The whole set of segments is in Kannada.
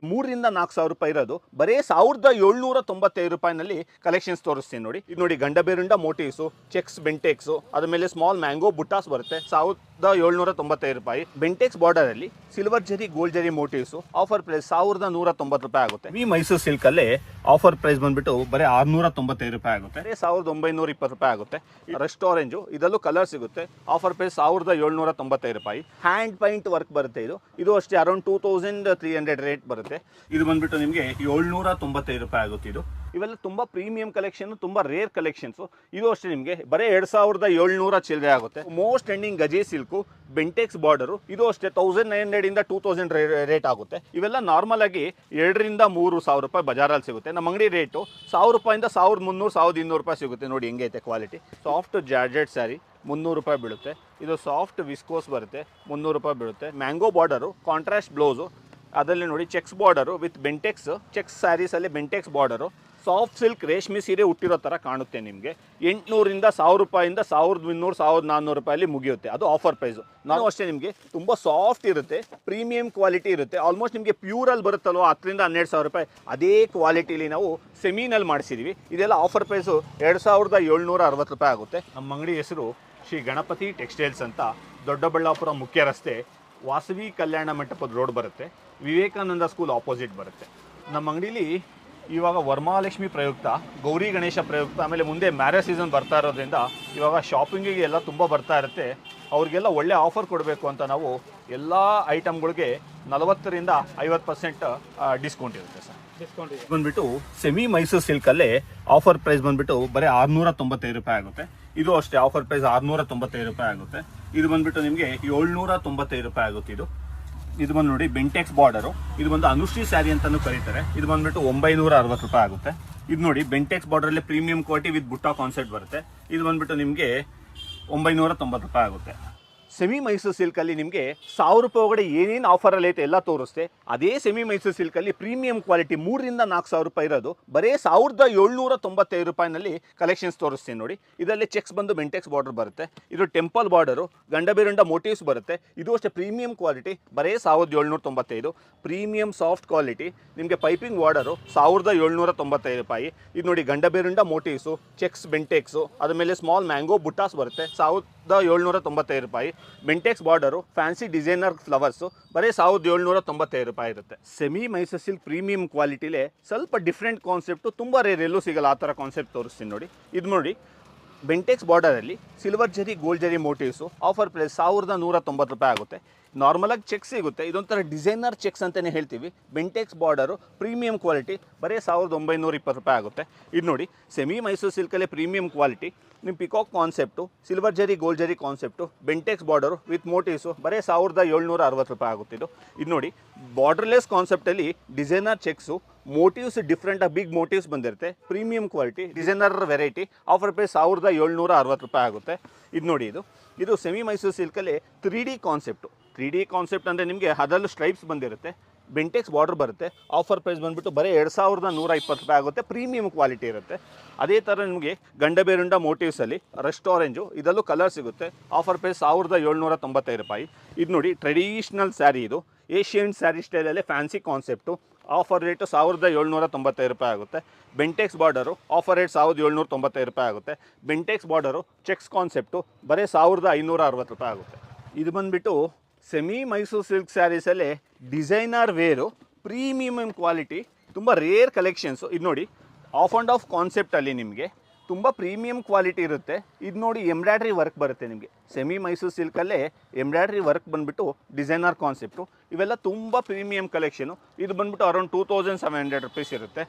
₹3,000-4,000 ಇರೋದು ಬರೀ ₹1,795 ಕಲೆಕ್ಷನ್ಸ್ ತೋರಿಸ್ತೀನಿ ನೋಡಿ. ಇದು ನೋಡಿ ಗಂಡಬೇರುಂಡ ಮೋಟಿವ್ಸು, ಚೆಕ್ಸ್ ಬೆಂಟೆಕ್ಸು, ಅದಾದಮೇಲೆ ಸ್ಮಾಲ್ ಮ್ಯಾಂಗೋ ಬುಟ್ಟಾಸ್ ಬರುತ್ತೆ ₹1,795. ಬೆಂಟೆಕ್ಸ್ ಬಾರ್ಡರ್ ಅಲ್ಲಿ silver zari gold zari motifs offer price ₹1,190 ಆಗುತ್ತೆ. ಈ ಮೈಸೂರು ಸಿಲ್ಕ್ ಅಲ್ಲೇ ಆಫರ್ ಪ್ರೈಸ್ ಬಂದ್ಬಿಟ್ಟು ಬರೀ ₹695 ಆಗುತ್ತೆ. ₹1,920 ಆಗುತ್ತೆ. ರಸ್ಟ್ ಆರೆಂಜು ಇದರಲ್ಲೂ ಕಲರ್ ಸಿಗುತ್ತೆ. Offer price ₹1,795. Hand paint work ಬರುತ್ತೆ. ಇದು ಅಷ್ಟೇ ಅರೌಂಡ್ 2,300 ರೇಟ್ ಬರುತ್ತೆ. ಇದು ಬಂದ್ಬಿಟ್ಟು ನಿಮಗೆ ₹795 ಆಗುತ್ತೆ. ಇವೆಲ್ಲ ತುಂಬ ಪ್ರೀಮಿಯಂ ಕಲೆಕ್ಷನ್, ತುಂಬ ರೇರ್ ಕಲೆಕ್ಷನ್ಸು. ಇದು ಅಷ್ಟೇ ನಿಮಗೆ ಬರೀ 2,700 ಚಿಲ್ಲರೆ ಆಗುತ್ತೆ. Most trending gaji silk Bentex border ಇದು ಅಷ್ಟೇ 1,900 2,000 ರೇಟ್ ಆಗುತ್ತೆ. ಇವೆಲ್ಲ ನಾರ್ಮಲ್ ಆಗಿ ₹2,000-3,000 ಬಜಾರಲ್ಲಿ ಸಿಗುತ್ತೆ. ನಮ್ಮ ಅಂಗಡಿ ರೇಟು ₹1,000 1,300 1,200 ಸಿಗುತ್ತೆ. ನೋಡಿ ಹೆಂಗೈತೆ ಕ್ವಾಲಿಟಿ. ಸಾಫ್ಟ್ ಜಾರ್ಜೆಟ್ ಸ್ಯಾರಿ ₹300 ಬೀಳುತ್ತೆ. ಇದು ಸಾಫ್ಟ್ ವಿಸ್ಕೋಸ್ ಬರುತ್ತೆ, ₹300 ಬೀಳುತ್ತೆ. ಮ್ಯಾಂಗೋ ಬಾರ್ಡರು, ಕಾಂಟ್ರಾಸ್ಟ್ ಬ್ಲೌಸು, ಅದರಲ್ಲಿ ನೋಡಿ checks border with Bentex, checks ಸ್ಯಾರೀಸಲ್ಲಿ ಬೆಂಟೆಕ್ಸ್ ಬಾರ್ಡರು. ಸಾಫ್ಟ್ ಸಿಲ್ಕ್ ರೇಷ್ಮೆ ಸೀರೆ ಹುಟ್ಟಿರೋ ಥರ ಕಾಣುತ್ತೆ ನಿಮಗೆ. ₹800 ₹1,000 ₹1,300 ₹1,400 ಮುಗಿಯುತ್ತೆ. ಅದು ಆಫರ್ ಪ್ರೈಸು. ನಾನು ಅಷ್ಟೇ ನಿಮಗೆ ತುಂಬ ಸಾಫ್ಟ್ ಇರುತ್ತೆ, ಪ್ರೀಮಿಯಂ ಕ್ವಾಲಿಟಿ ಇರುತ್ತೆ. ಆಲ್ಮೋಸ್ಟ್ ನಿಮಗೆ ಪ್ಯೂರಲ್ಲಿ ಬರುತ್ತಲ್ವ ₹10,000-12,000 ಅದೇ ಕ್ವಾಲಿಟಿಲಿ ನಾವು ಸೆಮಿನಲ್ಲಿ ಮಾಡಿಸಿದ್ದೀವಿ. ಇದೆಲ್ಲ ಆಫರ್ ಪ್ರೈಸು ₹2,760 ಆಗುತ್ತೆ. ನಮ್ಮ ಅಂಗಡಿ ಹೆಸರು ಶ್ರೀ ಗಣಪತಿ ಟೆಕ್ಸ್ಟೈಲ್ಸ್ ಅಂತ, ದೊಡ್ಡಬಳ್ಳಾಪುರ ಮುಖ್ಯ ರಸ್ತೆ, ವಾಸವಿ ಕಲ್ಯಾಣ ಮಂಟಪದ ರೋಡ್ ಬರುತ್ತೆ, ವಿವೇಕಾನಂದ ಸ್ಕೂಲ್ ಆಪೋಸಿಟ್ ಬರುತ್ತೆ. ನಮ್ಮ ಅಂಗಡೀಲಿ ಇವಾಗ ವರಮಹಾಲಕ್ಷ್ಮಿ ಪ್ರಯುಕ್ತ, ಗೌರಿ ಗಣೇಶ ಪ್ರಯುಕ್ತ, ಆಮೇಲೆ ಮುಂದೆ ಮ್ಯಾರೇಜ್ ಸೀಸನ್ ಬರ್ತಾ ಇರೋದ್ರಿಂದ ಇವಾಗ ಶಾಪಿಂಗಿಗೆ ಎಲ್ಲ ತುಂಬ ಬರ್ತಾ ಇರುತ್ತೆ. ಅವ್ರಿಗೆಲ್ಲ ಒಳ್ಳೆ ಆಫರ್ ಕೊಡಬೇಕು ಅಂತ ನಾವು ಎಲ್ಲ ಐಟಮ್ಗಳಿಗೆ 40-50% ಡಿಸ್ಕೌಂಟ್ ಇರುತ್ತೆ ಸರ್. ಡಿಸ್ಕೌಂಟ್ ಬಂದುಬಿಟ್ಟು ಸೆಮಿ ಮೈಸೂರು ಸಿಲ್ಕಲ್ಲೇ ಆಫರ್ ಪ್ರೈಸ್ ಬಂದುಬಿಟ್ಟು ಬರೀ ₹695 ಆಗುತ್ತೆ. ಇದು ಅಷ್ಟೇ ಆಫರ್ ಪ್ರೈಸ್ ₹695 ಆಗುತ್ತೆ. ಇದು ಬಂದುಬಿಟ್ಟು ನಿಮಗೆ ₹795 ಆಗುತ್ತೆ. ಇದು ಬಂದು ನೋಡಿ ಬೆಂಟೆಕ್ಸ್ ಬಾರ್ಡರು, ಇದು ಬಂದು ಅನುಶ್ರೀ ಸ್ಯಾರಿ ಅಂತಲೂ ಕರೀತಾರೆ. ಇದು ಬಂದುಬಿಟ್ಟು ₹960 ಆಗುತ್ತೆ. ಇದು ನೋಡಿ ಬೆಂಟೆಕ್ಸ್ ಬಾರ್ಡರಲ್ಲಿ ಪ್ರೀಮಿಯಂ ಕ್ವಾಲಿಟಿ ವಿತ್ ಬುಟ್ಟ ಕಾನ್ಸೆಪ್ಟ್ ಬರುತ್ತೆ. ಇದು ಬಂದುಬಿಟ್ಟು ನಿಮಗೆ ₹990 ಆಗುತ್ತೆ. ಸೆಮಿ ಮೈಸೂರು ಸಿಲ್ಕಲ್ಲಿ ನಿಮಗೆ ₹1,000 ಒಳಗಡೆ ಏನೇನು ಆಫರಲ್ಲಿ ಐತೆ ಎಲ್ಲ ತೋರಿಸ್ತೆ. ಅದೇ ಸೆಮಿ ಮೈಸೂರು ಸಿಲ್ಕಲ್ಲಿ ಪ್ರೀಮಿಯಂ ಕ್ವಾಲಿಟಿ ₹3,000-4,000 ಇರೋದು ಬರೀ ₹1,795 ಕಲೆಕ್ಷನ್ಸ್ ತೋರಿಸ್ತೀನಿ ನೋಡಿ. ಇದರಲ್ಲಿ ಚೆಕ್ಸ್ ಬಂದು ಬೆಂಟೆಕ್ಸ್ ಬಾರ್ಡರ್ ಬರುತ್ತೆ. ಇದು ಟೆಂಪಲ್ ಬಾರ್ಡರು, ಗಂಡಬೇರುಂಡ ಮೋಟಿವ್ಸ್ ಬರುತ್ತೆ. ಇದು ಅಷ್ಟೇ ಪ್ರೀಮಿಯಂ ಕ್ವಾಲಿಟಿ ಬರೀ ₹1,795. ಪ್ರೀಮಿಯಂ ಸಾಫ್ಟ್ ಕ್ವಾಲಿಟಿ ನಿಮಗೆ ಪೈಪಿಂಗ್ ಬಾರ್ಡರು ₹1,795. ಇದು ನೋಡಿ ಗಂಡಬೇರುಂಡ ಮೋಟಿವ್ಸು, ಚೆಕ್ಸ್ ಬೆಂಟೆಕ್ಸು, ಅದಾದಮೇಲೆ ಸ್ಮಾಲ್ ಮ್ಯಾಂಗೋ ಬುಟ್ಟಾಸ್ ಬರುತ್ತೆ ₹1,795. Bentex border, fancy designer flowers ಬರೀ ₹1,795 ಇರುತ್ತೆ. ಸೆಮಿ ಮೈಸೂರು ಸಿಲ್ಕ್ ಪ್ರೀಮಿಯಂ ಕ್ವಾಲಿಟಿಲೇ ಸ್ವಲ್ಪ ಡಿಫ್ರೆಂಟ್ ಕಾನ್ಸೆಪ್ಟು, ತುಂಬ ರೇರ್, ಎಲ್ಲೂ ಸಿಗಲ್ಲ ಆ ಥರ ಕಾನ್ಸೆಪ್ಟ್ ತೋರಿಸ್ತೀನಿ ನೋಡಿ. ಇದು ನೋಡಿ Bentex ಬಾರ್ಡರಲ್ಲಿ silver zari gold zari motifs offer price ₹1,190 ಆಗುತ್ತೆ. ನಾರ್ಮಲಾಗಿ ಚೆಕ್ಸ್ ಸಿಗುತ್ತೆ, ಇದೊಂಥರ ಡಿಸೈನರ್ ಚೆಕ್ಸ್ ಅಂತಲೇ ಹೇಳ್ತೀವಿ. ಬೆಂಟೆಕ್ಸ್ ಬಾರ್ಡರು ಪ್ರೀಮಿಯಂ ಕ್ವಾಲಿಟಿ ಬರೀ ₹1,920 ಆಗುತ್ತೆ. ಇದು ನೋಡಿ ಸೆಮಿ ಮೈಸೂರು ಸಿಲ್ಕಲ್ಲೇ ಪ್ರೀಮಿಯಂ ಕ್ವಾಲಿಟಿ, ನಿಮ್ಮ peacock concept, silver zari gold zari concept, Bentex border with motifs ಬರೀ ₹1,760 ಆಗುತ್ತೆ. ಇದು ನೋಡಿ ಬಾರ್ಡರ್ಲೆಸ್ ಕಾನ್ಸೆಪ್ಟಲ್ಲಿ ಡಿಸೈನರ್ ಚೆಕ್ಸು, ಮೋಟಿವ್ಸ್ ಡಿಫ್ರೆಂಟಾಗಿ ಬಿಗ್ ಮೋಟಿವ್ಸ್ ಬಂದಿರುತ್ತೆ, premium quality designer variety, offer price ₹1,760 ಆಗುತ್ತೆ. ಇದು ನೋಡಿ ಇದು ಸೆಮಿ ಮೈಸೂರು ಸಿಲ್ಕಲ್ಲಿ 3D ಕಾನ್ಸೆಪ್ಟ್ ಅಂದರೆ ನಿಮಗೆ ಅದರಲ್ಲೂ ಸ್ಟ್ರೈಪ್ಸ್ ಬಂದಿರುತ್ತೆ, ಬೆಂಟೆಕ್ಸ್ ಬಾರ್ಡರ್ ಬರುತ್ತೆ. ಆಫರ್ ಪ್ರೈಸ್ ಬಂದುಬಿಟ್ಟು ಬರೀ ₹2,120 ಆಗುತ್ತೆ. ಪ್ರೀಮಿಯಂ ಕ್ವಾಲಿಟಿ ಇರುತ್ತೆ. ಅದೇ ಥರ ನಿಮಗೆ ಗಂಡಬೇರುಂಡ ಮೋಟಿವ್ಸಲ್ಲಿ ರಸ್ಟ್ ಆರೆಂಜು ಇದರಲ್ಲೂ ಕಲರ್ ಸಿಗುತ್ತೆ. Offer price ₹1,795. ಇದು ನೋಡಿ ಟ್ರೆಡಿಷ್ನಲ್ ಸ್ಯಾರಿ, ಇದು ಏಷ್ಯನ್ ಸ್ಯಾರಿ ಸ್ಟೈಲಲ್ಲೇ ಫ್ಯಾನ್ಸಿ ಕಾನ್ಸೆಪ್ಟು. ಆಫರ್ ರೇಟು ₹1,795 ಆಗುತ್ತೆ. ಬೆಂಟೆಕ್ಸ್ ಬಾರ್ಡರು ಆಫರ್ ರೇಟ್ ₹1,795 ಆಗುತ್ತೆ. ಬೆಂಟೆಕ್ಸ್ ಬಾರ್ಡರು ಚೆಕ್ಸ್ ಕಾನ್ಸೆಪ್ಟು ಬರೀ ₹1,560 ಆಗುತ್ತೆ. ಇದು ಬಂದುಬಿಟ್ಟು ಸೆಮಿ ಮೈಸೂರು ಸಿಲ್ಕ್ ಸ್ಯಾರೀಸಲ್ಲೇ ಡಿಸೈನರ್ ವೇರು, ಪ್ರೀಮಿಯಂ ಕ್ವಾಲಿಟಿ, ತುಂಬ ರೇರ್ ಕಲೆಕ್ಷನ್ಸು. ಇದು ನೋಡಿ ಆಫ್ ಆ್ಯಂಡ್ ಆಫ್ ಕಾನ್ಸೆಪ್ಟಲ್ಲಿ ನಿಮಗೆ ತುಂಬ ಪ್ರೀಮಿಯಂ ಕ್ವಾಲಿಟಿ ಇರುತ್ತೆ. ಇದು ನೋಡಿ ಎಂಬ್ರಾಯ್ಡ್ರಿ ವರ್ಕ್ ಬರುತ್ತೆ ನಿಮಗೆ. ಸೆಮಿ ಮೈಸೂರು ಸಿಲ್ಕಲ್ಲೇ ಎಂಬ್ರಾಯ್ಡ್ರಿ ವರ್ಕ್ ಬಂದುಬಿಟ್ಟು ಡಿಸೈನರ್ ಕಾನ್ಸೆಪ್ಟು. ಇವೆಲ್ಲ ತುಂಬ ಪ್ರೀಮಿಯಂ ಕಲೆಕ್ಷನು. ಇದು ಬಂದುಬಿಟ್ಟು ಅರೌಂಡ್ ₹2,700 ಇರುತ್ತೆ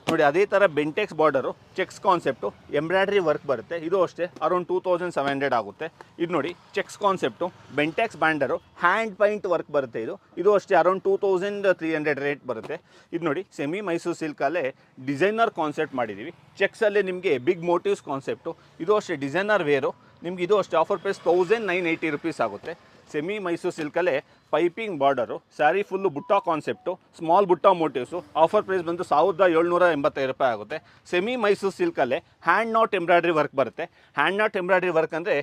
ನೋಡಿ. ಅದೇ ಥರ Bentex border checks concept, embroidery work ಬರುತ್ತೆ. ಇದು ಅಷ್ಟೇ ಅರೌಂಡ್ 2,700 ಆಗುತ್ತೆ. ಇದು ನೋಡಿ checks concept, Bentex border, hand paint work ಬರುತ್ತೆ. ಇದು ಅಷ್ಟೇ ಅರೌಂಡ್ 2,300 ರೇಟ್ ಬರುತ್ತೆ. ಇದು ನೋಡಿ ಸೆಮಿ ಮೈಸೂರು ಸಿಲ್ಕಲ್ಲೇ ಡಿಸೈನರ್ ಕಾನ್ಸೆಪ್ಟ್ ಮಾಡಿದ್ದೀವಿ. ಚೆಕ್ಸಲ್ಲೇ ನಿಮಗೆ ಬಿಗ್ ಮೋಟಿವ್ಸ್ ಕಾನ್ಸೆಪ್ಟು. ಇದು ಅಷ್ಟೇ ಡಿಸೈನರ್ ವೇರು ನಿಮ್ಗೆ. ಇದು ಅಷ್ಟೇ ಆಫರ್ ಪ್ರೈಸ್ ₹1,980 ಆಗುತ್ತೆ. ಸೆಮಿ ಮೈಸೂರು ಸಿಲ್ಕಲ್ಲೇ ಪೈಪಿಂಗ್ ಬಾರ್ಡರು, ಸ್ಯಾರಿ ಫುಲ್ಲು ಬುಟ್ಟ ಕಾನ್ಸೆಪ್ಟು, ಸ್ಮಾಲ್ ಬುಟ್ಟ ಮೋಟಿವ್ಸು. ಆಫರ್ ಪ್ರೈಸ್ ಬಂದು 1785 ರೂಪಾಯಿ ಆಗುತ್ತೆ. ಸೆಮಿ ಮೈಸೂರು ಸಿಲ್ಕಲ್ಲೇ ಹ್ಯಾಂಡ್ ನಾಟ್ ಎಂಬ್ರಾಯ್ಡ್ರಿ ವರ್ಕ್ ಬರುತ್ತೆ. ಹ್ಯಾಂಡ್ ನಾಟ್ ಎಂಬ್ರಾಯ್ಡ್ರಿ ವರ್ಕ್ ಅಂದರೆ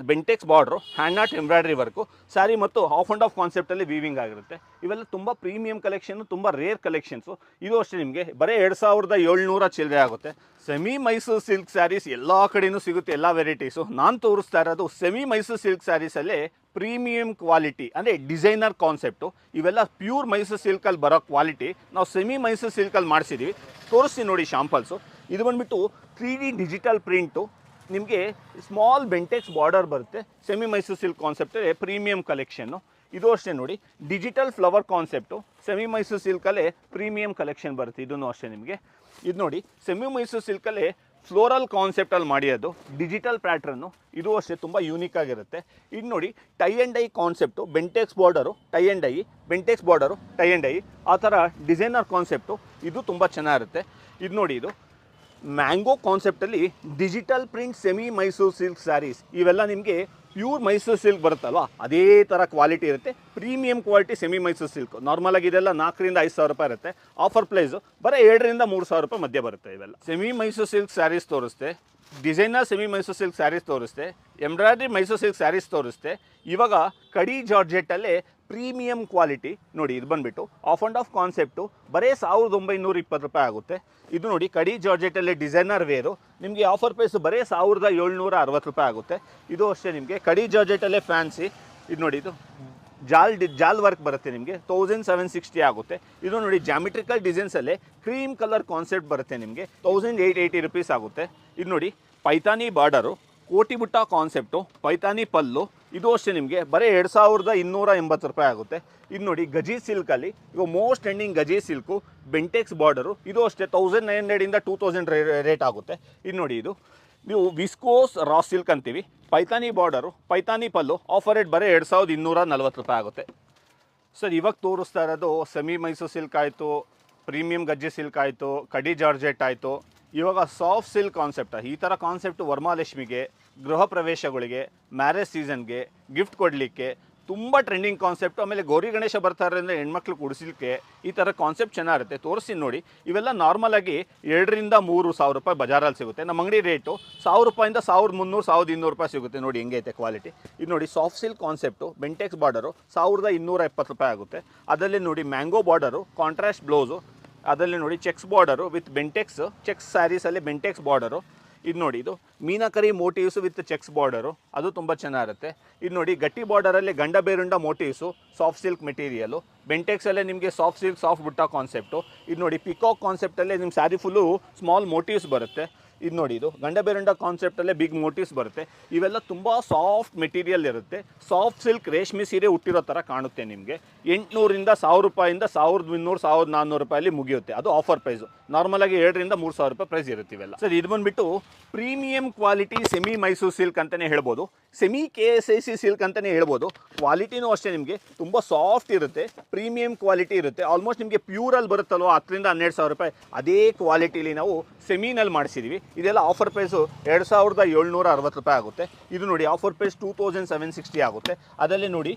Bentex border, hand knot embroidery work, sari ಮತ್ತು ಆಫ್ ಆ್ಯಂಡ್ ಆಫ್ ಕಾನ್ಸೆಪ್ಟಲ್ಲಿ ವೀವಿಂಗ್ ಆಗಿರುತ್ತೆ. ಇವೆಲ್ಲ ತುಂಬ ಪ್ರೀಮಿಯಂ ಕಲೆಕ್ಷನ್ನು, ತುಂಬ ರೇರ್ ಕಲೆಕ್ಷನ್ಸು. ಇದು ಅಷ್ಟೇ ನಿಮಗೆ ಬರೀ 2700 ಚಿಲ್ಲರೆ ಆಗುತ್ತೆ. ಸೆಮಿ ಮೈಸೂರು ಸಿಲ್ಕ್ ಸ್ಯಾರೀಸ್ ಎಲ್ಲ ಕಡೆಯೂ ಸಿಗುತ್ತೆ, ಎಲ್ಲ ವೆರೈಟೀಸು. ನಾನು ತೋರಿಸ್ತಾ ಇರೋದು ಸೆಮಿ ಮೈಸೂರು ಸಿಲ್ಕ್ ಸ್ಯಾರೀಸಲ್ಲೇ ಪ್ರೀಮಿಯಂ ಕ್ವಾಲಿಟಿ, ಅಂದರೆ ಡಿಸೈನರ್ ಕಾನ್ಸೆಪ್ಟು. ಇವೆಲ್ಲ ಪ್ಯೂರ್ ಮೈಸೂರು ಸಿಲ್ಕಲ್ಲಿ ಬರೋ ಕ್ವಾಲಿಟಿ ನಾವು ಸೆಮಿ ಮೈಸೂರು ಸಿಲ್ಕಲ್ಲಿ ಮಾಡಿಸಿದ್ದೀವಿ. ತೋರಿಸ್ತೀನಿ ನೋಡಿ ಶಾಂಪಲ್ಸು. ಇದು ಬಂದುಬಿಟ್ಟು 3D ಡಿಜಿಟಲ್ ಪ್ರಿಂಟು, ನಿಮಗೆ ಸ್ಮಾಲ್ ಬೆಂಟೆಕ್ಸ್ ಬಾರ್ಡರ್ ಬರುತ್ತೆ. ಸೆಮಿ ಮೈಸೂರು ಸಿಲ್ಕ್ ಕಾನ್ಸೆಪ್ಟೇ ಪ್ರೀಮಿಯಂ ಕಲೆಕ್ಷನ್ನು. ಇದು ಅಷ್ಟೇ ನೋಡಿ, digital flower concept semi Mysore ಸಿಲ್ಕಲ್ಲೇ ಪ್ರೀಮಿಯಂ ಕಲೆಕ್ಷನ್ ಬರುತ್ತೆ. ಇದೂ ಅಷ್ಟೇ ನಿಮಗೆ. ಇದು ನೋಡಿ, ಸೆಮಿ ಮೈಸೂರು ಸಿಲ್ಕಲ್ಲೇ ಫ್ಲೋರಲ್ ಕಾನ್ಸೆಪ್ಟಲ್ಲಿ ಮಾಡಿರೋದು, ಡಿಜಿಟಲ್ ಪ್ಯಾಟ್ರನ್ನು. ಇದು ಅಷ್ಟೇ ತುಂಬ ಯೂನಿಕ್ ಆಗಿರುತ್ತೆ. ಇದು ನೋಡಿ, tie and dye concept, Bentex border, tie and dye, Bentex border, tie and dye, ಆ ಥರ ಡಿಸೈನರ್ ಕಾನ್ಸೆಪ್ಟು. ಇದು ತುಂಬ ಚೆನ್ನಾಗಿರುತ್ತೆ. ಇದು ನೋಡಿ, ಇದು ಮ್ಯಾಂಗೋ ಕಾನ್ಸೆಪ್ಟಲ್ಲಿ digital print semi Mysore silk saris. ಇವೆಲ್ಲ ನಿಮಗೆ ಪ್ಯೂರ್ ಮೈಸೂರು ಸಿಲ್ಕ್ ಬರುತ್ತಲ್ವ, ಅದೇ ಥರ ಕ್ವಾಲಿಟಿ ಇರುತ್ತೆ. Premium quality semi Mysore silk. ನಾರ್ಮಲಾಗಿ ಇದೆಲ್ಲ 4,000 ರಿಂದ 5,000 ರೂಪಾಯಿ ಇರುತ್ತೆ. ಆಫರ್ ಪ್ರೈಸು ಬರೀ 2,000 ರಿಂದ 3,000 ರೂಪಾಯಿ ಮಧ್ಯೆ ಬರುತ್ತೆ. ಇವೆಲ್ಲ ಸೆಮಿ ಮೈಸೂರು ಸಿಲ್ಕ್ ಸ್ಯಾರೀಸ್ ತೋರಿಸ್ತೆ, designer semi Mysore silk saris ತೋರಿಸ್ತೆ, ಎಂಬ್ರಾಯ್ಡ್ರಿ ಮೈಸೂರು ಸಿಲ್ಕ್ ಸ್ಯಾರೀಸ್ ತೋರಿಸ್ತೆ. ಇವಾಗ ಕಡಿ ಜಾರ್ಜೆಟ್ಟಲ್ಲೇ ಪ್ರೀಮಿಯಂ ಕ್ವಾಲಿಟಿ ನೋಡಿ. ಇದು ಬಂದುಬಿಟ್ಟು ಆಫ್ ಆ್ಯಂಡ್ ಆಫ್ ಕಾನ್ಸೆಪ್ಟು ಬರೀ 1920 ರೂಪಾಯಿ ಆಗುತ್ತೆ. ಇದು ನೋಡಿ, ಕಡಿ ಜಾರ್ಜೆಟಲ್ಲೇ ಡಿಸೈನರ್ ವೇರು, ನಿಮಗೆ ಆಫರ್ ಪ್ರೈಸು ಬರೀ 1760 ರೂಪಾಯಿ ಆಗುತ್ತೆ. ಇದು ಅಷ್ಟೇ ನಿಮಗೆ ಕಡಿ ಜಾರ್ಜೆಟಲ್ಲೇ ಫ್ಯಾನ್ಸಿ. ಇದು ನೋಡಿ, ಇದು ಜಾಲ್ ವರ್ಕ್ ಬರುತ್ತೆ, ನಿಮಗೆ 1760 ಆಗುತ್ತೆ. ಇದು ನೋಡಿ, ಜಾಮಿಟ್ರಿಕಲ್ ಡಿಸೈನ್ಸಲ್ಲೇ ಕ್ರೀಮ್ ಕಲರ್ ಕಾನ್ಸೆಪ್ಟ್ ಬರುತ್ತೆ, ನಿಮಗೆ 1880 ರೂಪೀಸ್ ಆಗುತ್ತೆ. ಇದು ನೋಡಿ, ಪೈತಾನಿ ಬಾರ್ಡರು, ಕೋಟಿ ಬುಟ್ಟ ಕಾನ್ಸೆಪ್ಟು, ಪೈತಾನಿ ಪಲ್ಲು. ಇದು ಅಷ್ಟೇ ನಿಮಗೆ ಬರೀ 2280 ರೂಪಾಯಿ ಆಗುತ್ತೆ. ಇದು ನೋಡಿ, ಗಜಿ ಸಿಲ್ಕಲ್ಲಿ ಇವಾಗ most trending gaji silk, Bentex border. ಇದು ಅಷ್ಟೇ 1900 ರಿಂದ 2000 ರೇಟ್ ಆಗುತ್ತೆ. ಇದು ನೋಡಿ, ಇದು ನೀವು ವಿಸ್ಕೋಸ್ ರಾ ಸಿಲ್ಕ್ ಅಂತೀವಿ, ಪೈತಾನಿ ಬಾರ್ಡರು, ಪೈತಾನಿ ಪಲ್ಲು. ಆಫರ್ ರೇಟ್ ಬರೀ 2240 ರೂಪಾಯಿ ಆಗುತ್ತೆ. ಸರ್, ಇವಾಗ ತೋರಿಸ್ತಾ ಇರೋದು ಸೆಮಿ ಮೈಸೂರು ಸಿಲ್ಕ್ ಆಯಿತು, ಪ್ರೀಮಿಯಂ ಗಜ್ಜೆ ಸಿಲ್ಕ್ ಆಯಿತು, ಕಡಿ ಜಾರ್ಜೆಟ್ ಆಯಿತು. ಇವಾಗ ಸಾಫ್ಟ್ ಸಿಲ್ಕ್ ಕಾನ್ಸೆಪ್ಟ್. ಈ ಥರ ಕಾನ್ಸೆಪ್ಟು ವರಮಹಾಲಕ್ಷ್ಮಿಗೆ, ಗೃಹ ಪ್ರವೇಶಗಳಿಗೆ, ಮ್ಯಾರೇಜ್ ಸೀಸನ್ಗೆ, ಗಿಫ್ಟ್ ಕೊಡಲಿಕ್ಕೆ ತುಂಬ ಟ್ರೆಂಡಿಂಗ್ ಕಾನ್ಸೆಪ್ಟು. ಆಮೇಲೆ ಗೌರಿ ಗಣೇಶ ಬರ್ತಾರೆ ಅಂದರೆ ಹೆಣ್ಮಕ್ಳು ಕುಡಿಸಲಿಕ್ಕೆ ಈ ಥರ ಕಾನ್ಸೆಪ್ಟ್ ಚೆನ್ನಾಗಿರುತ್ತೆ. ತೋರಿಸ್ತೀನಿ ನೋಡಿ. ಇವೆಲ್ಲ ನಾರ್ಮಲಾಗಿ 2,000 ರಿಂದ 3,000 ರೂಪಾಯಿ ಬಜಾರಲ್ಲಿ ಸಿಗುತ್ತೆ. ನಮ್ಮ ಅಂಗಡಿ ರೇಟು 1,000 ರೂಪಾಯಿಂದ 1,300, 1,200 ರೂಪಾಯಿ ಸಿಗುತ್ತೆ. ನೋಡಿ ಹೆಂಗೈತೆ ಕ್ವಾಲಿಟಿ. ಇದು ನೋಡಿ, soft silk concept, Bentex border 1,270 ರೂಪಾಯಿ ಆಗುತ್ತೆ. ಅದರಲ್ಲಿ ನೋಡಿ, ಮ್ಯಾಂಗೋ ಬಾರ್ಡರು, ಕಾಂಟ್ರಾಸ್ಟ್ ಬ್ಲೌಸು. ಅದರಲ್ಲಿ ನೋಡಿ, checks border with Bentex, checks ಸ್ಯಾರೀಸಲ್ಲಿ ಬೆಂಟೆಕ್ಸ್ ಬಾರ್ಡರು. ಇದು ನೋಡಿ, ಇದು ಮೀನಾಕರಿ ಮೋಟಿವ್ಸು ವಿತ್ ಚೆಕ್ಸ್ ಬಾರ್ಡರು, ಅದು ತುಂಬ ಚೆನ್ನಾಗಿರುತ್ತೆ. ಇದು ನೋಡಿ, ಗಟ್ಟಿ ಬಾರ್ಡರಲ್ಲಿ Gandaberunda motifs, soft silk material. ಬೆಂಟೆಕ್ಸಲ್ಲೇ ನಿಮಗೆ ಸಾಫ್ಟ್ ಸಿಲ್ಕ್, ಸಾಫ್ಟ್ ಬುಟ್ಟ ಕಾನ್ಸೆಪ್ಟು. ಇದು ನೋಡಿ, ಪಿಕಾಕ್ ಕಾನ್ಸೆಪ್ಟಲ್ಲೇ ನಿಮ್ಮ ಸ್ಯಾರಿ ಫುಲ್ಲು ಸ್ಮಾಲ್ ಮೋಟಿವ್ಸ್ ಬರುತ್ತೆ. ಇದು ನೋಡಿ, ಇದು ಗಂಡ ಬೇರುಂಡ ಕಾನ್ಸೆಪ್ಟಲ್ಲೇ ಬಿಗ್ ಮೋಟಿವ್ಸ್ ಬರುತ್ತೆ. ಇವೆಲ್ಲ ತುಂಬ ಸಾಫ್ಟ್ ಮೆಟೀರಿಯಲ್ ಇರುತ್ತೆ. ಸಾಫ್ಟ್ ಸಿಲ್ಕ್ ರೇಷ್ಮೆ ಸೀರೆ ಹುಟ್ಟಿರೋ ಥರ ಕಾಣುತ್ತೆ. ನಿಮಗೆ 800 ರಿಂದ 1,000 ರೂಪಾಯಿಂದ 1,300, 1,400 ರೂಪಾಯಲ್ಲಿ ಮುಗಿಯುತ್ತೆ. ಅದು ಆಫರ್ ಪ್ರೈಸು. ನಾರ್ಮಲಾಗಿ 2,000 ರಿಂದ 3,000 ರೂಪಾಯಿ ಪ್ರೈಸ್ ಇರುತ್ತೆ ಇವೆಲ್ಲ. ಸರ್, ಇದು ಬಂದುಬಿಟ್ಟು premium quality semi Mysore silk ಅಂತಲೇ ಹೇಳ್ಬೋದು, ಸೆಮಿ KSIC ಸಿಲ್ಕ್ ಅಂತಲೇ ಹೇಳ್ಬೋದು. ಕ್ವಾಲಿಟಿನೂ ಅಷ್ಟೇ ನಿಮಗೆ ತುಂಬ ಸಾಫ್ಟ್ ಇರುತ್ತೆ, ಪ್ರೀಮಿಯಂ ಕ್ವಾಲಿಟಿ ಇರುತ್ತೆ. ಆಲ್ಮೋಸ್ಟ್ ನಿಮಗೆ ಪ್ಯೂರಲ್ಲಿ ಬರುತ್ತಲ್ವ 10,000 ರಿಂದ 12,000 ರೂಪಾಯಿ, ಅದೇ ಕ್ವಾಲಿಟಿಲಿ ನಾವು ಸೆಮಿನಲ್ಲಿ ಮಾಡಿಸಿದ್ದೀವಿ. ಇದೆಲ್ಲ ಆಫರ್ ಪ್ರೈಸು 2,760 ರೂಪಾಯಿ ಆಗುತ್ತೆ. ಇದು ನೋಡಿ, ಆಫರ್ ಪ್ರೈಸ್ 2,760 ಆಗುತ್ತೆ. ಅದರಲ್ಲಿ ನೋಡಿ,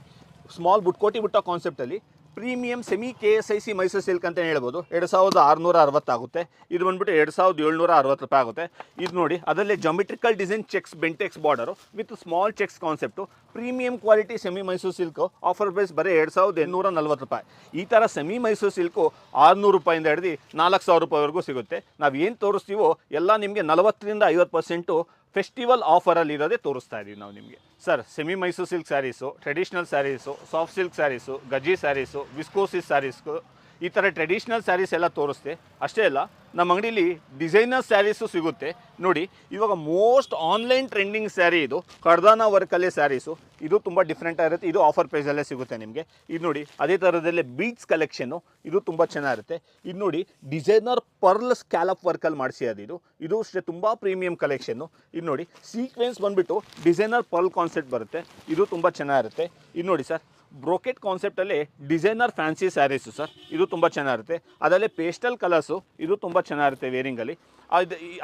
ಸ್ಮಾಲ್ ಕೋಟಿ ಬುಟ್ಟ ಕಾನ್ಸೆಪ್ಟಲ್ಲಿ premium semi KSIC Mysore silk ಅಂತ ಹೇಳ್ಬೋದು, 2,660 ಆಗುತ್ತೆ. ಇದು ಬಂದುಬಿಟ್ಟು 2,760 ರೂಪಾಯಿ ಆಗುತ್ತೆ. ಇದು ನೋಡಿ, ಅದರಲ್ಲಿ geometrical design checks Bentex border with small checks concept, premium quality semi Mysore silk. Offer price ಬರೀ 2,840 ರೂಪಾಯಿ. ಈ ಥರ ಸೆಮಿ ಮೈಸೂರು ಸಿಲ್ಕು 600 ರೂಪಾಯಿಂದ ಹಿಡಿದು 4,000 ರೂಪಾಯಿವರೆಗೂ ಸಿಗುತ್ತೆ. ನಾವು ಏನು ತೋರಿಸ್ತೀವೋ ಎಲ್ಲ ನಿಮಗೆ 40 ರಿಂದ 50% ಫೆಸ್ಟಿವಲ್ ಆಫರಲ್ಲಿ ಇರೋದೇ ತೋರಿಸ್ತಾ ಇದ್ದೀವಿ ನಾವು ನಿಮಗೆ. Sir, semi Mysore silk saris, traditional saris, soft silk saris, gaji saris, viscose saris, ಈ ಥರ ಟ್ರೆಡಿಷ್ನಲ್ ಸ್ಯಾರೀಸ್ ಎಲ್ಲ ತೋರಿಸ್ತೆ. ಅಷ್ಟೇ ಅಲ್ಲ, ನಮ್ಮ ಅಂಗಡೀಲಿ ಡಿಸೈನರ್ ಸ್ಯಾರೀಸು ಸಿಗುತ್ತೆ. ನೋಡಿ, ಇವಾಗ ಮೋಸ್ಟ್ ಆನ್ಲೈನ್ ಟ್ರೆಂಡಿಂಗ್ ಸ್ಯಾರಿ ಇದು, ಕರ್ದಾನ ವರ್ಕಲ್ಲೇ ಸ್ಯಾರೀಸು. ಇದು ತುಂಬ ಡಿಫ್ರೆಂಟ್ ಆಗಿರುತ್ತೆ. ಇದು ಆಫರ್ ಪ್ರೈಸಲ್ಲೇ ಸಿಗುತ್ತೆ ನಿಮಗೆ. ಇದು ನೋಡಿ, ಅದೇ ಥರದಲ್ಲೇ ಬೀಡ್ಸ್ ಕಲೆಕ್ಷನ್ನು, ಇದು ತುಂಬ ಚೆನ್ನಾಗಿರುತ್ತೆ. ಇದು ನೋಡಿ, ಡಿಸೈನರ್ ಪರ್ಲ್ ಸ್ಕ್ಯಾಲಪ್ ವರ್ಕಲ್ಲಿ ಮಾಡಿಸಿರೋದು ಇದು. ಇದು ಅಷ್ಟೇ ತುಂಬ ಪ್ರೀಮಿಯಂ ಕಲೆಕ್ಷನ್ನು. ಇದು ನೋಡಿ, ಸೀಕ್ವೆನ್ಸ್ ಬಂದುಬಿಟ್ಟು ಡಿಸೈನರ್ ಪರ್ಲ್ ಕಾನ್ಸೆಪ್ಟ್ ಬರುತ್ತೆ. ಇದು ತುಂಬ ಚೆನ್ನಾಗಿರುತ್ತೆ. ಇದು ನೋಡಿ ಸರ್, ಬ್ರೋಕೆಟ್ ಕಾನ್ಸೆಪ್ಟಲ್ಲಿ ಡಿಸೈನರ್ ಫ್ಯಾನ್ಸಿ ಸ್ಯಾರೀಸು ಸರ್, ಇದು ತುಂಬ ಚೆನ್ನಾಗಿರುತ್ತೆ. ಅದಲ್ಲೇ ಪೇಸ್ಟಲ್ ಕಲರ್ಸು, ಇದು ತುಂಬ ಚೆನ್ನಾಗಿರುತ್ತೆ ವೇರಿಂಗಲ್ಲಿ.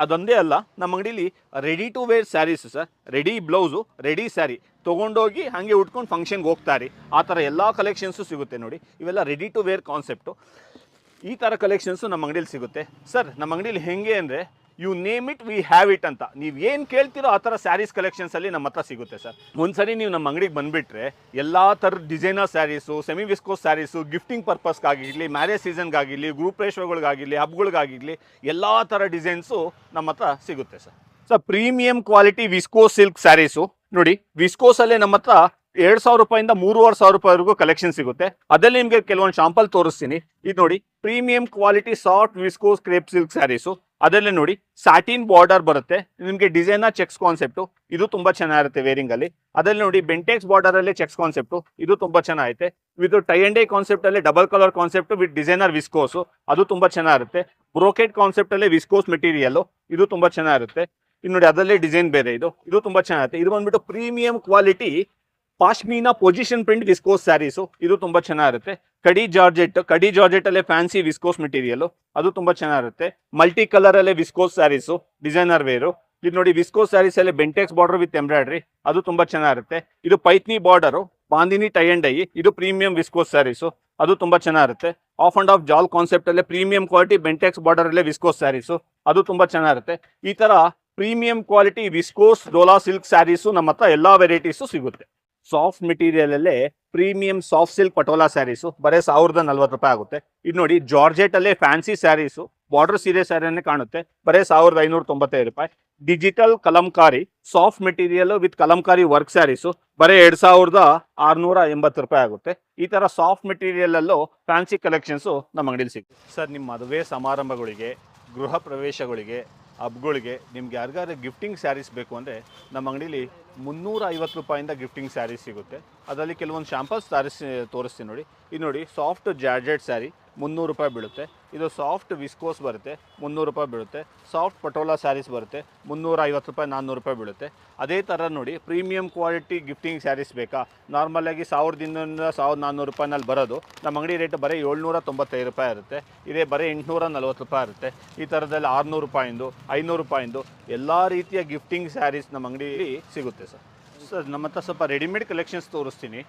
ಅದೊಂದೇ ಅಲ್ಲ, ನಮ್ಮ ಅಂಗಡೀಲಿ ready to wear saris sir, ready blouse, ready sari ತೊಗೊಂಡೋಗಿ ಹಾಗೆ ಉಟ್ಕೊಂಡು ಫಂಕ್ಷನ್ಗೆ ಹೋಗ್ತಾರೆ, ಆ ಥರ ಎಲ್ಲ ಕಲೆಕ್ಷನ್ಸು ಸಿಗುತ್ತೆ ನೋಡಿ. ಇವೆಲ್ಲ ರೆಡಿ ಟು ವೇರ್ ಕಾನ್ಸೆಪ್ಟು. ಈ ಥರ ಕಲೆಕ್ಷನ್ಸು ನಮ್ಮ ಅಂಗಡೀಲಿ ಸಿಗುತ್ತೆ ಸರ್. ನಮ್ಮ ಅಂಗಡೀಲಿ ಹೆಂಗೆ ಅಂದರೆ you name it we have it ಅಂತ, ನೀವು ಏನು ಕೇಳ್ತಿರೋ ಆ ಥರ ಸ್ಯಾರೀಸ್ ಕಲೆಕ್ಷನ್ಸಲ್ಲಿ ನಮ್ಮ ಹತ್ರ ಸಿಗುತ್ತೆ ಸರ್. ಒಂದ್ಸರಿ ನೀವು ನಮ್ಮ ಅಂಗಡಿಗೆ ಬಂದುಬಿಟ್ರೆ ಎಲ್ಲ ಥರದ designer saris, semi viscose saris, gifting ಪರ್ಪಸ್ಗಾಗಿರಲಿ, ಮ್ಯಾರೇಜ್ ಸೀಸನ್ಗಾಗಿರಲಿ, ಗ್ರೂಪ್ ರೇಷ್ಮೆಗಳಿಗಾಗಿರಲಿ, ಹಬ್ಗಳಿಗಾಗಿರಲಿ ಎಲ್ಲ ಥರ ಡಿಸೈನ್ಸು ನಮ್ಮ ಹತ್ರ ಸಿಗುತ್ತೆ sir. Sir premium quality viscose silk saris ನೋಡಿ, ವಿಸ್ಕೋಸಲ್ಲೇ ನಮ್ಮ ಹತ್ರ 2,000 ರೂಪಾಯಿಂದ 3,500 ರೂಪಾಯಿವರೆಗೂ ಕಲೆಕ್ಷನ್ ಸಿಗುತ್ತೆ. ಅದರಲ್ಲಿ ನಿಮಗೆ ಕೆಲವೊಂದು ಶಾಂಪಲ್ ತೋರಿಸ್ತೀನಿ. ಇದು ನೋಡಿ, premium quality soft viscose crepe silk saris. ಅದರಲ್ಲೇ ನೋಡಿ ಸ್ಯಾಟಿನ್ ಬಾರ್ಡರ್ ಬರುತ್ತೆ, ನಿಮಗೆ ಡಿಸೈನರ್ ಚೆಕ್ಸ್ ಕಾನ್ಸೆಪ್ಟು, ಇದು ತುಂಬ ಚೆನ್ನಾಗಿರುತ್ತೆ ವೇರಿಂಗಲ್ಲಿ. ಅದರಲ್ಲಿ ನೋಡಿ ಬೆಂಟೆಕ್ಸ್ ಬಾರ್ಡರಲ್ಲೇ ಚೆಕ್ಸ್ ಕಾನ್ಸೆಪ್ಟು, ಇದು ತುಂಬ ಚೆನ್ನಾಗಿರುತ್ತೆ. ವಿತ್ ಟೈ ಅಂಡ್ ಡೈ ಕಾನ್ಸೆಪ್ಟಲ್ಲಿ double colour concept with designer viscose, ಅದು ತುಂಬ ಚೆನ್ನಾಗಿರುತ್ತೆ. ಬ್ರೋಕೆಟ್ ಕಾನ್ಸೆಪ್ಟಲ್ಲೇ ವಿಸ್ಕೋಸ್ ಮೆಟೀರಿಯಲ್ಲು, ಇದು ತುಂಬ ಚೆನ್ನಾಗಿರುತ್ತೆ. ಇನ್ನು ನೋಡಿ ಅದರಲ್ಲೇ ಡಿಸೈನ್ ಬೇರೆ, ಇದು ತುಂಬ ಚೆನ್ನಾಗಿರುತ್ತೆ. ಇದು ಬಂದ್ಬಿಟ್ಟು premium quality pashmina position print viscose saris, ಇದು ತುಂಬ ಚೆನ್ನಾಗಿರುತ್ತೆ. ಕಡಿ ಜಾರ್ಜೆಟ್ ಅಲ್ಲೇ ಫ್ಯಾನ್ಸಿ ವಿಸ್ಕೋಸ್ ಮೆಟೀರಿಯಲ್, ಅದು ತುಂಬ ಚೆನ್ನಾಗಿರುತ್ತೆ. ಮಲ್ಟಿ ಕಲರ್ ಅಲ್ಲೇ ವಿಸ್ಕೋಸ್ ಸ್ಯಾರೀಸು, ಡಿಸೈನರ್ ವೇರು. ಇದು ನೋಡಿ ವಿಸ್ಕೋಸ್ ಸ್ಯಾರೀಸ್ ಅಲ್ಲೇ ಬೆಂಟೆಕ್ಸ್ ಬಾರ್ಡರ್ ವಿತ್ ಎಂಬ್ರಾಯ್ಡ್ರಿ, ಅದು ತುಂಬ ಚೆನ್ನಾಗಿರುತ್ತೆ. ಇದು Paithani border, bandhani tie and dye, ಇದು ಪ್ರೀಮಿಯಂ ವಿಸ್ಕೋಸ್ ಸ್ಯಾರೀಸು, ಅದು ತುಂಬ ಚೆನ್ನಾಗಿರುತ್ತೆ. ಆಫ್ ಅಂಡ್ ಆಫ್ ಜಾಲ್ ಕಾನ್ಸೆಪ್ಟ್ ಅಲ್ಲೇ ಪ್ರೀಮಿಯಂ ಕ್ವಾಲಿಟಿ ಬೆಂಟೆಕ್ಸ್ ಬಾರ್ಡರ್ ಅಲ್ಲೇ ವಿಸ್ಕೋಸ್ ಸ್ಯಾರೀಸು, ಅದು ತುಂಬ ಚೆನ್ನಾಗಿರುತ್ತೆ. ಈ ತರ premium quality viscose dola silk saris ನಮ್ಮ ಹತ್ರ ಎಲ್ಲ ವೆರೈಟೀಸು ಸಿಗುತ್ತೆ. ಸಾಫ್ಟ್ ಮೆಟೀರಿಯಲ್ ಅಲ್ಲೇ premium soft silk patola saris ಬರೀ 1,040 ರೂಪಾಯಿ ಆಗುತ್ತೆ. ಇದು ನೋಡಿ ಜಾರ್ಜೆಟ್ ಅಲ್ಲೇ ಫ್ಯಾನ್ಸಿ ಸ್ಯಾರೀಸು, ಬಾರ್ಡರ್ ಸೀರೆ ಸ್ಯಾರಿನೇ ಕಾಣುತ್ತೆ, ಬರೀ 1,595 ರೂಪಾಯಿ. Digital kalamkari soft material with kalamkari work saris ಬರೀ 2,680 ರೂಪಾಯಿ ಆಗುತ್ತೆ. ಈ ತರ ಸಾಫ್ಟ್ ಮೆಟೀರಿಯಲ್ ಅಲ್ಲೂ ಫ್ಯಾನ್ಸಿ ಕಲೆಕ್ಷನ್ಸು ನಮ್ಮ ಅಂಗಡಿಲಿ ಸಿಗುತ್ತೆ ಸರ್. ನಿಮ್ಮ ಮದುವೆ ಸಮಾರಂಭಗಳಿಗೆ, ಗೃಹ ಪ್ರವೇಶಗಳಿಗೆ, ಹಬ್ಗಳಿಗೆ, ನಿಮ್ಗೆ ಯಾರಿಗಾರು ಗಿಫ್ಟಿಂಗ್ ಸ್ಯಾರೀಸ್ ಬೇಕು ಅಂದರೆ ನಮ್ಮ ಅಂಗಡೀಲಿ 350 ರೂಪಾಯಿಂದ ಗಿಫ್ಟಿಂಗ್ ಸ್ಯಾರೀಸ್ ಸಿಗುತ್ತೆ. ಅದರಲ್ಲಿ ಕೆಲವೊಂದು ಶಾಂಪಲ್ಸ್ ಸ್ಯಾರೀಸ್ ತೋರಿಸ್ತೀನಿ ನೋಡಿ. ಇದು ನೋಡಿ ಸಾಫ್ಟ್ ಜಾರ್ಜೆಟ್ ಸ್ಯಾರಿ 300 ರೂಪಾಯಿ ಬೀಳುತ್ತೆ. ಇದು ಸಾಫ್ಟ್ ವಿಸ್ಕೋಸ್ ಬರುತ್ತೆ 300 ರೂಪಾಯಿ ಬೀಳುತ್ತೆ. ಸಾಫ್ಟ್ ಪಟೋಲಾ ಸ್ಯಾರೀಸ್ ಬರುತ್ತೆ 350 ರೂಪಾಯಿ 400 ರೂಪಾಯಿ ಬೀಳುತ್ತೆ. ಅದೇ ಥರ ನೋಡಿ ಪ್ರೀಮಿಯಂ ಕ್ವಾಲಿಟಿ ಗಿಫ್ಟಿಂಗ್ ಸ್ಯಾರೀಸ್ ಬೇಕಾ, ನಾರ್ಮಲಾಗಿ 1,000ದಿಂದ 1,400 ರೂಪಾಯಿನಲ್ಲಿ ಬರೋದು ನಮ್ಮ ಅಂಗಡಿ ರೇಟ್ ಬರೀ 795 ರೂಪಾಯಿ ಇರುತ್ತೆ. ಇದೇ ಬರೀ 840 ರೂಪಾಯಿ ಇರುತ್ತೆ. ಈ ಥರದಲ್ಲಿ 600 ರೂಪಾಯಿಂದು, 500 ರೂಪಾಯಿಂದು ಎಲ್ಲ ರೀತಿಯ ಗಿಫ್ಟಿಂಗ್ ಸ್ಯಾರೀಸ್ ನಮ್ಮ ಅಂಗಡಿಯಲ್ಲಿ ಸಿಗುತ್ತೆ ಸರ್. ಸರ್ ನಮ್ಮ ಹತ್ರ ಸ್ವಲ್ಪ ರೆಡಿಮೇಡ್ ಕಲೆಕ್ಷನ್ಸ್ ತೋರಿಸ್ತೀನಿ.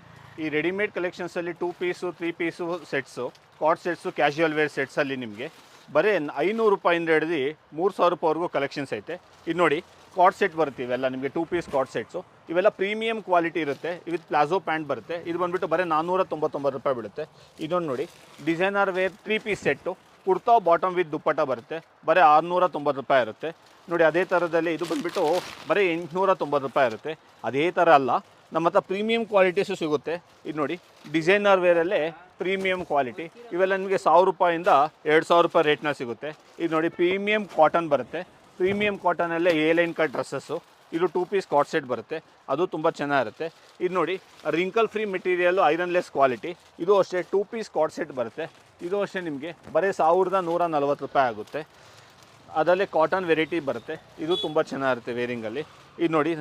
ಈ ರೆಡಿಮೇಡ್ ಕಲೆಕ್ಷನ್ಸಲ್ಲಿ 2 piece 3 piece sets, cord sets, casual wear ಸೆಟ್ಸಲ್ಲಿ ನಿಮಗೆ ಬರೀ 500 ರೂಪಾಯಿಂದ ಹಿಡಿದು 3,000 ರೂಪಾಯಿವರೆಗೂ ಕಲೆಕ್ಷನ್ಸ್ ಐತೆ. ಇದು ನೋಡಿ ಕಾರ್ಡ್ ಸೆಟ್ ಬರುತ್ತೆ, ಇವೆಲ್ಲ ನಿಮಗೆ 2 ಪೀಸ್ ಕಾರ್ಡ್ ಸೆಟ್ಸು. ಇವೆಲ್ಲ ಪ್ರೀಮಿಯಂ ಕ್ವಾಲಿಟಿ ಇರುತ್ತೆ, ವಿತ್ ಪ್ಲಾಜೋ ಪ್ಯಾಂಟ್ ಬರುತ್ತೆ. ಇದು ಬಂದುಬಿಟ್ಟು ಬರೀ 499 ರೂಪಾಯಿ ಬೀಳುತ್ತೆ. ಇದೊಂದು ನೋಡಿ designer wear 3 piece set, kurta bottom with dupatta ಬರುತ್ತೆ, ಬರೀ 690 ರೂಪಾಯಿ ಇರುತ್ತೆ ನೋಡಿ. ಅದೇ ಥರದಲ್ಲಿ ಇದು ಬಂದುಬಿಟ್ಟು ಬರೀ 890 ರೂಪಾಯಿ ಇರುತ್ತೆ. ಅದೇ ಥರ ಅಲ್ಲ, ನಮ್ಮ ಹತ್ರ ಪ್ರೀಮಿಯಂ ಕ್ವಾಲಿಟೀಸು ಸಿಗುತ್ತೆ. ಇದು ನೋಡಿ ಡಿಸೈನರ್ ವೇರಲ್ಲೇ ಪ್ರೀಮಿಯಂ ಕ್ವಾಲಿಟಿ, ಇವೆಲ್ಲ ನಿಮಗೆ 1,000 ರೂಪಾಯಿಂದ 2,000 ರೂಪಾಯಿ ರೇಟ್ನ ಸಿಗುತ್ತೆ. ಇದು ನೋಡಿ ಪ್ರೀಮಿಯಂ ಕಾಟನ್ ಬರುತ್ತೆ. ಪ್ರೀಮಿಯಂ ಕಾಟನಲ್ಲೇ A-ಲೈನ್ ಕಟ್ ಡ್ರೆಸ್ಸಸ್ಸು, ಇದು 2 ಪೀಸ್ ಕಾರ್ಡ್ ಸೆಟ್ ಬರುತ್ತೆ, ಅದು ತುಂಬ ಚೆನ್ನಾಗಿರುತ್ತೆ. ಇದು ನೋಡಿ wrinkle free material, ironless quality, ಇದು ಅಷ್ಟೇ 2 ಪೀಸ್ ಕಾರ್ಡ್ ಸೆಟ್ ಬರುತ್ತೆ. ಇದು ಅಷ್ಟೇ ನಿಮಗೆ ಬರೀ 1,140 ರೂಪಾಯಿ ಆಗುತ್ತೆ. ಅದರಲ್ಲೇ ಕಾಟನ್ ವೆರೈಟಿ ಬರುತ್ತೆ, ಇದು ತುಂಬ ಚೆನ್ನಾಗಿರುತ್ತೆ ವೇರಿಂಗಲ್ಲಿ. ಇದು ನೋಡಿ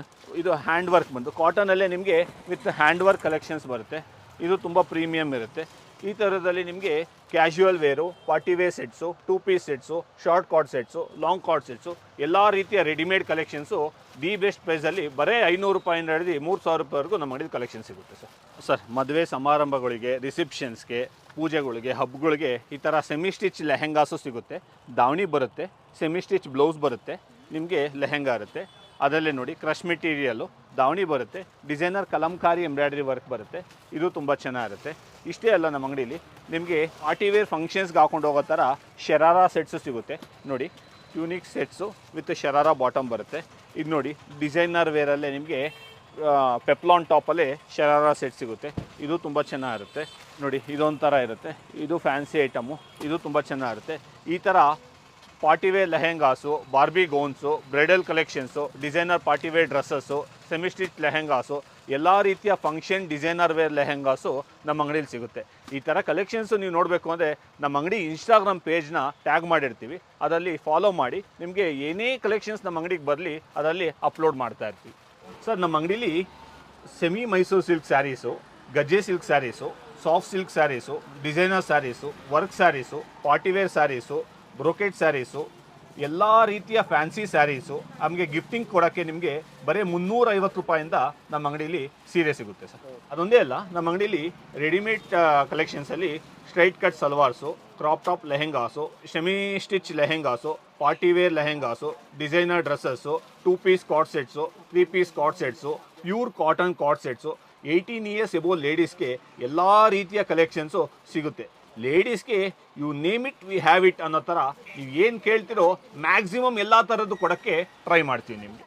ಇದು ಹ್ಯಾಂಡ್ ವರ್ಕ್ ಬಂದು ಕಾಟನಲ್ಲೇ ನಿಮಗೆ ವಿತ್ ಹ್ಯಾಂಡ್ ವರ್ಕ್ ಕಲೆಕ್ಷನ್ಸ್ ಬರುತ್ತೆ, ಇದು ತುಂಬ ಪ್ರೀಮಿಯಮ್ ಇರುತ್ತೆ. ಈ ಥರದಲ್ಲಿ ನಿಮಗೆ casual wear, party wear sets, 2 piece sets, short cord sets, long cord sets, ಎಲ್ಲ ರೀತಿಯ ರೆಡಿಮೇಡ್ ಕಲೆಕ್ಷನ್ಸು ದಿ ಬೆಸ್ಟ್ ಪ್ರೈಸಲ್ಲಿ ಬರೀ 500 ರೂಪಾಯಿಂದ ಹಿಡಿದು 3,000 ರೂಪಾಯಿವರೆಗೂ ನಮ್ಮ ಅಂಗಡಿ ಕಲೆಕ್ಷನ್ ಸಿಗುತ್ತೆ ಸರ್. ಸರ್ ಮದುವೆ ಸಮಾರಂಭಗಳಿಗೆ, ರಿಸೆಪ್ಷನ್ಸ್ಗೆ, ಪೂಜೆಗಳಿಗೆ, ಹಬ್ಗಳಿಗೆ ಈ ಥರ ಸೆಮಿ ಸ್ಟಿಚ್ ಲೆಹೆಂಗಾಸು ಸಿಗುತ್ತೆ. ದಾವಣಿ ಬರುತ್ತೆ, ಸೆಮಿ ಸ್ಟಿಚ್ ಬ್ಲೌಸ್ ಬರುತ್ತೆ, ನಿಮಗೆ ಲೆಹೆಂಗಾ ಇರುತ್ತೆ. ಅದರಲ್ಲೇ ನೋಡಿ ಕ್ರಶ್ ಮೆಟೀರಿಯಲ್ಲು, ದಾವಣಿ ಬರುತ್ತೆ, ಡಿಸೈನರ್ ಕಲಂಕಾರಿ ಎಂಬ್ರಾಯ್ಡ್ರಿ ವರ್ಕ್ ಬರುತ್ತೆ, ಇದು ತುಂಬ ಚೆನ್ನಾಗಿರುತ್ತೆ. ಇಷ್ಟೇ ಅಲ್ಲ, ನಮ್ಮ ಅಂಗಡೀಲಿ ನಿಮಗೆ ಪಾರ್ಟಿ ವೇರ್ ಫಂಕ್ಷನ್ಸ್ಗೆ ಹಾಕೊಂಡು ಹೋಗೋ ಥರ ಶರಾರಾ ಸೆಟ್ಸು ಸಿಗುತ್ತೆ ನೋಡಿ. Unique sets with sharara bottom ಬರುತ್ತೆ. ಇದು ನೋಡಿ ಡಿಸೈನರ್ ವೇರಲ್ಲೇ ನಿಮಗೆ ಪೆಪ್ಲಾನ್ ಟಾಪಲ್ಲೇ ಶರಾರಾ ಸೆಟ್ ಸಿಗುತ್ತೆ, ಇದು ತುಂಬ ಚೆನ್ನಾಗಿರುತ್ತೆ ನೋಡಿ. ಇದೊಂಥರ ಇರುತ್ತೆ, ಇದು ಫ್ಯಾನ್ಸಿ ಐಟಮು, ಇದು ತುಂಬ ಚೆನ್ನಾಗಿರುತ್ತೆ. ಈ ಥರ party wear lehengas, Barbie gowns, bridal collections, designer party wear dresses, semi stitch lehengas, ಎಲ್ಲ ರೀತಿಯ ಫಂಕ್ಷನ್ ಡಿಸೈನರ್ ವೇರ್ ಲೆಹೆಂಗಾಸು ನಮ್ಮ ಅಂಗಡೀಲಿ ಸಿಗುತ್ತೆ. ಈ ಥರ ಕಲೆಕ್ಷನ್ಸು ನೀವು ನೋಡಬೇಕು ಅಂದರೆ ನಮ್ಮ ಅಂಗಡಿ ಇನ್ಸ್ಟಾಗ್ರಾಮ್ ಪೇಜ್ನ ಟ್ಯಾಗ್ ಮಾಡಿರ್ತೀವಿ, ಅದರಲ್ಲಿ ಫಾಲೋ ಮಾಡಿ. ನಿಮಗೆ ಏನೇ ಕಲೆಕ್ಷನ್ಸ್ ನಮ್ಮ ಅಂಗಡಿಗೆ ಬರಲಿ ಅದರಲ್ಲಿ ಅಪ್ಲೋಡ್ ಮಾಡ್ತಾ ಇರ್ತೀವಿ ಸರ್. ನಮ್ಮ ಅಂಗಡೀಲಿ semi Mysore silk saris gaji silk saris, soft silk saris, designer saris, work saris, party wear saris, brocade saris, ಎಲ್ಲ ರೀತಿಯ ಫ್ಯಾನ್ಸಿ ಸ್ಯಾರೀಸು ನಮಗೆ ಗಿಫ್ಟಿಂಗ್ ಕೊಡೋಕ್ಕೆ ನಿಮಗೆ ಬರೀ 350 ರೂಪಾಯಿಂದ ನಮ್ಮ ಅಂಗಡಿಯಲ್ಲಿ ಸೀರೆ ಸಿಗುತ್ತೆ ಸರ್. ಅದೊಂದೇ ಅಲ್ಲ, ನಮ್ಮ ಅಂಗಡಿಯಲ್ಲಿ ರೆಡಿಮೇಡ್ ಕಲೆಕ್ಷನ್ಸಲ್ಲಿ straight cut salwars, crop top lehengas, semi stitch lehengas, party wear lehengas, designer dresses, 2 piece cord sets, 3 piece cord sets, pure cotton cord sets, 18 years above ಲೇಡೀಸ್ಗೆ ಎಲ್ಲ ರೀತಿಯ ಕಲೆಕ್ಷನ್ಸು ಸಿಗುತ್ತೆ. ಲೇಡೀಸ್ಗೆ you name it we have it ಅನ್ನೋ ಥರ ನೀವು ಏನು ಕೇಳ್ತಿರೋ ಮ್ಯಾಕ್ಸಿಮಮ್ ಎಲ್ಲ ಥರದ್ದು ಕೊಡೋಕ್ಕೆ ಟ್ರೈ ಮಾಡ್ತೀವಿ ನಿಮಗೆ.